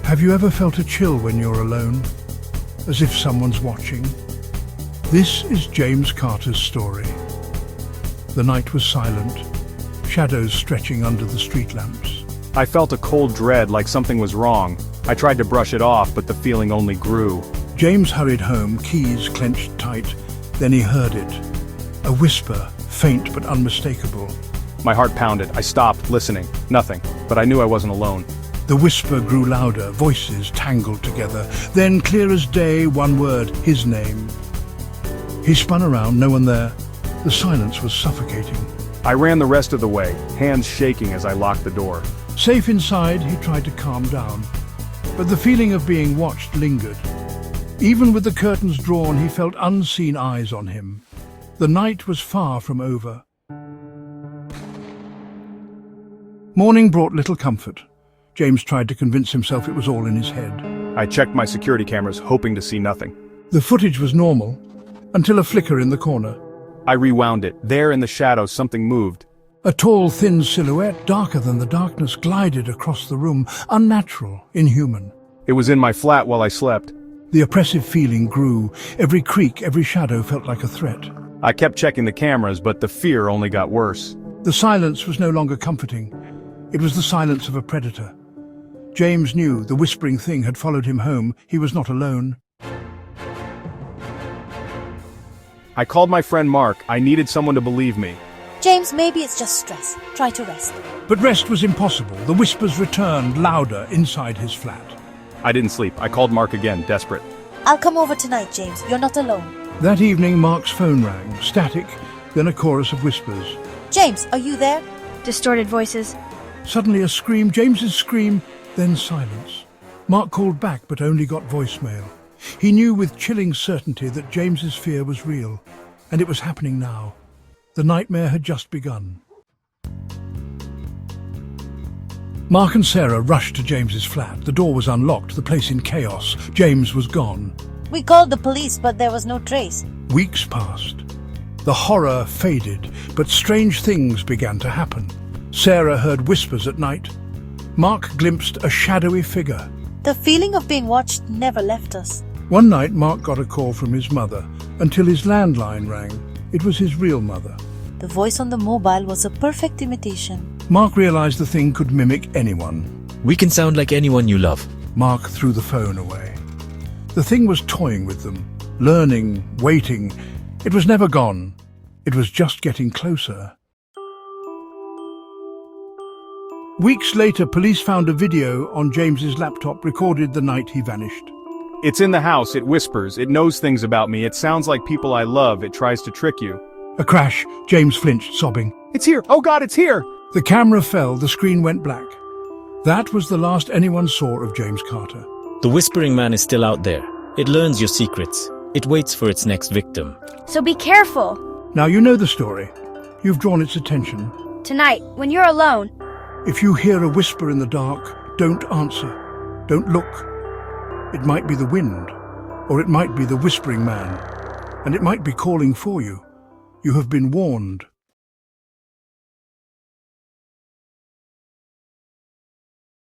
Have you ever felt a chill when you're alone, as if someone's watching? This is James Carter's story. The night was silent, shadows stretching under the street lamps. I felt a cold dread, like something was wrong. I tried to brush it off, but the feeling only grew. James hurried home, keys clenched tight. Then he heard it. A whisper, faint but unmistakable. My heart pounded. I stopped, listening. Nothing. But I knew I wasn't alone. The whisper grew louder, voices tangled together. Then, clear as day, one word, his name. He spun around, no one there. The silence was suffocating. I ran the rest of the way, hands shaking as I locked the door. Safe inside, he tried to calm down. But the feeling of being watched lingered. Even with the curtains drawn, he felt unseen eyes on him. The night was far from over. Morning brought little comfort. James tried to convince himself it was all in his head. I checked my security cameras, hoping to see nothing. The footage was normal, until a flicker in the corner. I rewound it. There in the shadows, something moved. A tall, thin silhouette, darker than the darkness, glided across the room, unnatural, inhuman. It was in my flat while I slept. The oppressive feeling grew. Every creak, every shadow felt like a threat. I kept checking the cameras, but the fear only got worse. The silence was no longer comforting. It was the silence of a predator. James knew the whispering thing had followed him home. He was not alone. I called my friend Mark. I needed someone to believe me. James, maybe it's just stress. Try to rest. But rest was impossible. The whispers returned louder inside his flat. I didn't sleep. I called Mark again, desperate. I'll come over tonight, James. You're not alone. That evening, Mark's phone rang, static, then a chorus of whispers. James, are you there? Distorted voices. Suddenly a scream, James's scream, then silence. Mark called back, but only got voicemail. He knew with chilling certainty that James's fear was real, and it was happening now. The nightmare had just begun. Mark and Sarah rushed to James's flat. The door was unlocked, the place in chaos. James was gone. We called the police, but there was no trace. Weeks passed. The horror faded, but strange things began to happen. Sarah heard whispers at night. Mark glimpsed a shadowy figure. The feeling of being watched never left us. One night, Mark got a call from his mother, until his landline rang. It was his real mother. The voice on the mobile was a perfect imitation. Mark realized the thing could mimic anyone. We can sound like anyone you love. Mark threw the phone away. The thing was toying with them, learning, waiting. It was never gone. It was just getting closer. Weeks later, police found a video on James's laptop recorded the night he vanished. It's in the house. It whispers. It knows things about me. It sounds like people I love. It tries to trick you. A crash. James flinched, sobbing. It's here. Oh God, it's here. The camera fell. The screen went black. That was the last anyone saw of James Carter. The Whispering Man is still out there. It learns your secrets. It waits for its next victim. So be careful. Now you know the story. You've drawn its attention. Tonight, when you're alone. If you hear a whisper in the dark, don't answer. Don't look. It might be the wind, or it might be the Whispering Man, and it might be calling for you. You have been warned.